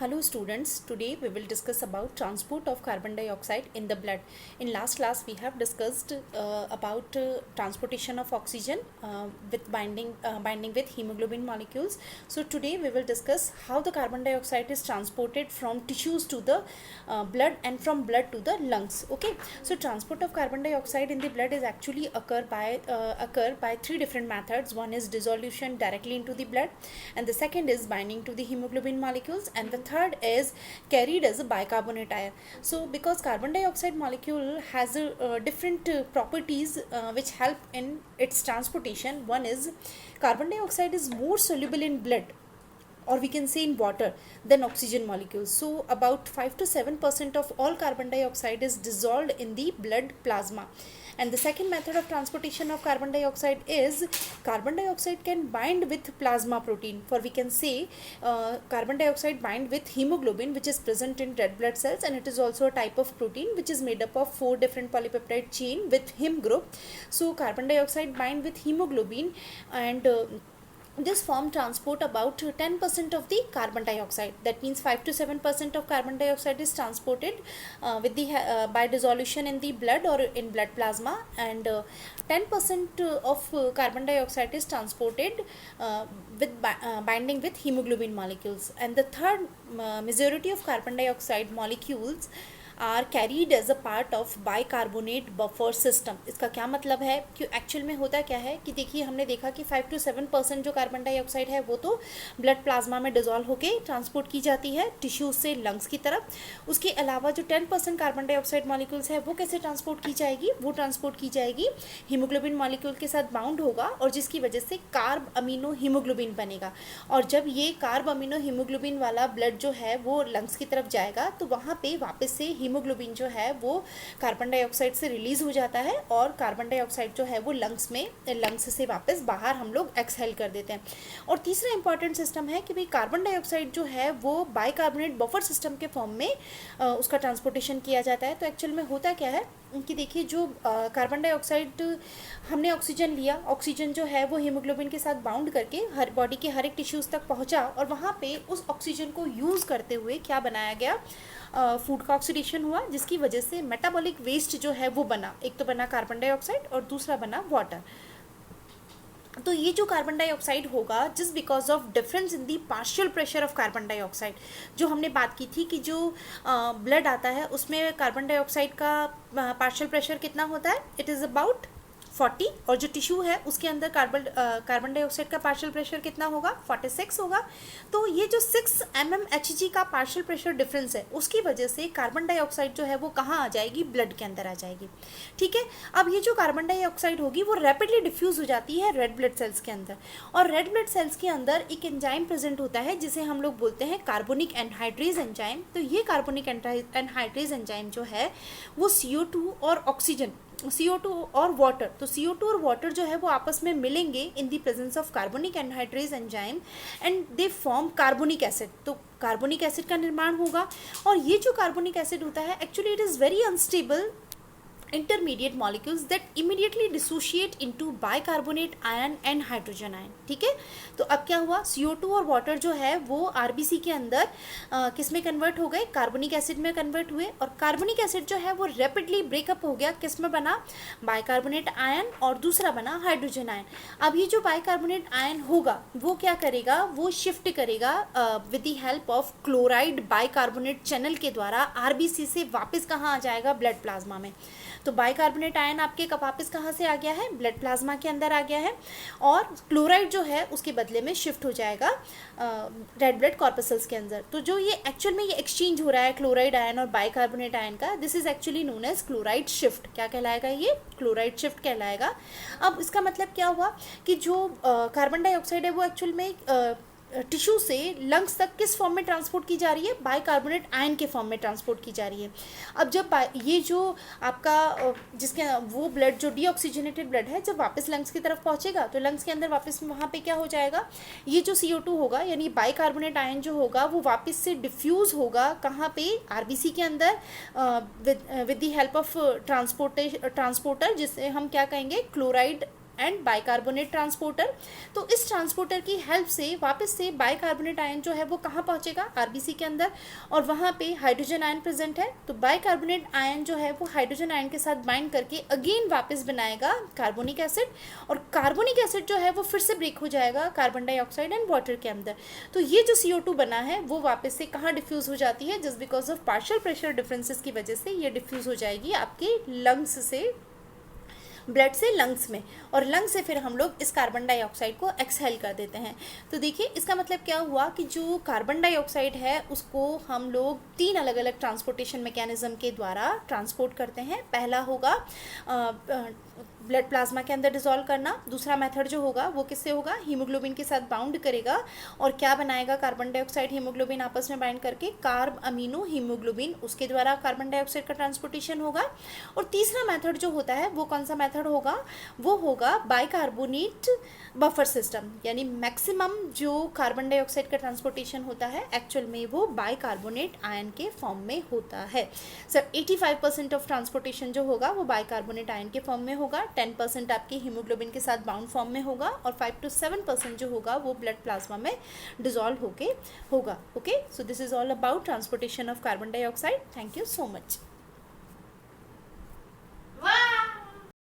Hello students, today we will discuss about transport of carbon dioxide in the blood. In last class we have discussed about transportation of oxygen with binding with hemoglobin molecules. So today we will discuss how the carbon dioxide is transported from tissues to the blood and from blood to the lungs. Okay, so transport of carbon dioxide in the blood is actually occur by three different methods. One is dissolution directly into the blood, and the second is binding to the hemoglobin molecules, and the third is carried as a bicarbonate ion. So because carbon dioxide molecule has different properties which help in its transportation. One is carbon dioxide is more soluble in blood, or we can say in water, than oxygen molecules. So about 5 to 7% of all carbon dioxide is dissolved in the blood plasma. And the second method of transportation of carbon dioxide is carbon dioxide can bind with plasma protein, for we can say carbon dioxide bind with hemoglobin, which is present in red blood cells, and it is also a type of protein which is made up of 4 different polypeptide chain with heme group. So carbon dioxide bind with hemoglobin, and this form transport about 10% of the carbon dioxide. That means 5 to 7% of carbon dioxide is transported by dissolution in the blood or in blood plasma, and 10% of carbon dioxide is transported binding with hemoglobin molecules. And the third majority of carbon dioxide molecules are carried as a part of bicarbonate buffer system. इसका क्या मतलब है कि actual में होता क्या है कि देखिए, हमने देखा कि 5 to 7% जो कार्बन डाइऑक्साइड है वो तो ब्लड प्लाज्मा में डिजोल्व होकर ट्रांसपोर्ट की जाती है टिश्यूज से लंग्स की तरफ. उसके अलावा जो 10% कार्बन डाइऑक्साइड मॉलिक्यूल्स है वो कैसे ट्रांसपोर्ट की जाएगी? वो ट्रांसपोर्ट की जाएगी हीमोग्लोबिन मॉलिक्यूल के साथ बाउंड होगा, और जिसकी वजह से कार्ब अमीनो हीमोग्लोबिन बनेगा. और जब ये कार्ब अमीनो हीमोग्लोबिन वाला ब्लड जो है वो लंग्स की तरफ जाएगा, तो वहाँ पे वापस से हीमोग्लोबिन जो है वो कार्बन डाइऑक्साइड से रिलीज हो जाता है, और कार्बन डाइऑक्साइड जो है वो लंग्स से वापस बाहर हम लोग एक्सहेल कर देते हैं. और तीसरा इंपॉर्टेंट सिस्टम है कि भाई कार्बन डाइऑक्साइड जो है वो बाइकार्बोनेट बफर सिस्टम के फॉर्म में उसका ट्रांसपोर्टेशन किया जाता है. तो एक्चुअल में होता क्या है कि देखिए, जो कार्बन डाइऑक्साइड हमने ऑक्सीजन लिया, ऑक्सीजन जो है वो हीमोग्लोबिन के साथ बाउंड करके हर बॉडी के हर एक टिश्यूज़ तक पहुंचा, और वहाँ पे उस ऑक्सीजन को यूज़ करते हुए क्या बनाया गया? फूड का ऑक्सीडेशन हुआ, जिसकी वजह से मेटाबॉलिक वेस्ट जो है वो बना. एक तो बना कार्बन डाइऑक्साइड और दूसरा बना वाटर. तो ये जो कार्बन डाइऑक्साइड होगा, just because of difference in the partial pressure of carbon dioxide, जो हमने बात की थी कि जो ब्लड आता है उसमें कार्बन डाइऑक्साइड का पार्शियल प्रेशर कितना होता है? इट इज़ अबाउट 40, और जो टिश्यू है उसके अंदर कार्बन डाइऑक्साइड का पार्शियल प्रेशर कितना होगा? 46 होगा. तो ये जो 6 mmHg का पार्शियल प्रेशर डिफरेंस है, उसकी वजह से कार्बन डाइऑक्साइड जो है वो कहाँ आ जाएगी? ब्लड के अंदर आ जाएगी. ठीक है. अब ये जो कार्बन डाइऑक्साइड होगी वो रैपिडली डिफ्यूज़ हो जाती है रेड ब्लड सेल्स के अंदर, और रेड ब्लड सेल्स के अंदर एक एंजाइम प्रेजेंट होता है जिसे हम लोग बोलते हैं कार्बोनिक एनहाइड्रेज एंजाइम. तो ये कार्बोनिक एनहाइड्रेज एंजाइम जो है वो CO2 और ऑक्सीजन, CO2 और वाटर, तो CO2 और वाटर जो है वो आपस में मिलेंगे in the presence of carbonic anhydrase enzyme, and they form carbonic acid. तो कार्बोनिक एसिड का निर्माण होगा, और ये जो कार्बोनिक एसिड होता है actually it is very unstable intermediate molecules that immediately dissociate into bicarbonate ion and hydrogen ion. ठीक है. तो अब क्या हुआ? CO2 और वाटर जो है वो RBC के अंदर किस में कन्वर्ट हो गए? कार्बोनिक एसिड में कन्वर्ट हुए, और कार्बोनिक एसिड जो है वो रैपिडली ब्रेकअप हो गया. किस में बना? बाइकार्बोनेट आयन, और दूसरा बना हाइड्रोजन आयन. अब ये जो बाइकार्बोनेट आयन होगा वो क्या करेगा? वो शिफ्ट करेगा with the help of chloride bicarbonate channel के द्वारा RBC से वापस कहाँ आ जाएगा? ब्लड प्लाज्मा में. तो बाइकार्बोनेट आयन आपके वापस कहाँ से आ गया है? ब्लड प्लाज्मा के अंदर आ गया है, और क्लोराइड जो है उसके बदले में शिफ्ट हो जाएगा रेड ब्लड कॉर्पसल्स के अंदर. तो जो ये एक्चुअल में ये एक्सचेंज हो रहा है क्लोराइड आयन और बाइकार्बोनेट आयन का, this is actually known as chloride shift. क्या कहलाएगा? ये क्लोराइड शिफ्ट कहलाएगा. अब इसका मतलब क्या हुआ कि जो कार्बन डाइऑक्साइड है वो एक्चुअल में टिश्यू से लंग्स तक किस फॉर्म में ट्रांसपोर्ट की जा रही है? बाइकार्बोनेट आयन के फॉर्म में ट्रांसपोर्ट की जा रही है. अब जब ये जो आपका जिसके वो ब्लड जो डीऑक्सीजनेटेड ब्लड है जब वापस लंग्स की तरफ पहुंचेगा, तो लंग्स के अंदर वापस वहाँ पे क्या हो जाएगा? ये जो CO2 होगा यानी बाइकार्बोनेट आयन जो होगा वो वापस से डिफ्यूज़ होगा कहाँ पे? RBC के अंदर with the help of transporter, जिसे हम क्या कहेंगे? Chloride and bicarbonate transporter. तो इस ट्रांसपोर्टर की हेल्प से वापस से बाइकार्बोनेट आयन जो है वो कहाँ पहुँचेगा, आरबीसी के अंदर, और वहाँ पे हाइड्रोजन आयन प्रेजेंट है। तो बाइकार्बोनेट आयन जो है वो हाइड्रोजन आयन के साथ बाइंड करके अगेन वापस बनाएगा कार्बोनिक एसिड, और कार्बोनिक एसिड जो है वो फिर से ब्रेक हो जाएगा कार्बन डाइऑक्साइड एंड वाटर के अंदर। तो ये जो CO2 बना है वो वापस से कहाँ डिफ्यूज़ हो जाती है, just because of partial pressure differences की वजह से ये डिफ्यूज़ हो जाएगी आपके लंग्स से, ब्लड से लंग्स में, और लंग्स से फिर हम लोग इस कार्बन डाइऑक्साइड को एक्सहेल कर देते हैं। तो देखिए इसका मतलब क्या हुआ कि जो कार्बन डाइऑक्साइड है उसको हम लोग 3 अलग अलग ट्रांसपोर्टेशन मैकेनिज्म के द्वारा ट्रांसपोर्ट करते हैं। पहला होगा ब्लड प्लाज्मा के अंदर डिसॉल्व करना, दूसरा मेथड जो होगा वो किससे होगा, हीमोग्लोबिन के साथ बाउंड करेगा और क्या बनाएगा, कार्बन डाइऑक्साइड हीमोग्लोबिन आपस में बाइंड करके कार्ब अमीनो हीमोग्लोबिन, उसके द्वारा कार्बन डाइऑक्साइड का ट्रांसपोर्टेशन होगा। और तीसरा मेथड जो होता है वो कौन सा मेथड होगा, वो होगा बाइकार्बोनेट बफर सिस्टम, यानी मैक्सिमम जो कार्बन डाइऑक्साइड का ट्रांसपोर्टेशन होता है एक्चुअल में वो बाइकार्बोनेट आयन के फॉर्म में होता है। सर 85% ऑफ ट्रांसपोर्टेशन जो होगा वो बाइकार्बोनेट आयन के फॉर्म में होगा, 10% आपके हीमोग्लोबिन के साथ बाउंड फॉर्म में होगा, और 5 to 7% जो होगा वो ब्लड प्लाज्मा में डिसॉल्व होके होगा। Okay, so this is all about transportation of carbon dioxide. Thank you so much.